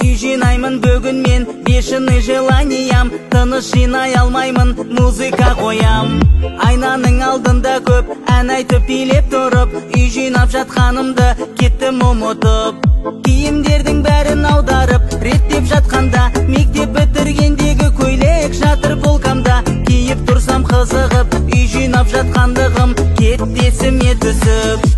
үй жинаймын бүгін мен, бешеный желаниям, тыныш жинай алмаймын, музыка қоям. Айнаның алдында көп ән айтып билеп тұрып, үй жинап жатқанымды кеттім ұмытып. Киімдердің бәрін аударып, реттеп жатқанда, мектеп бітіргендегі көйлек жатыр полкамда. Киіп тұрсам қызығып, үй жинап жатқандығым кетті есіме түсіп.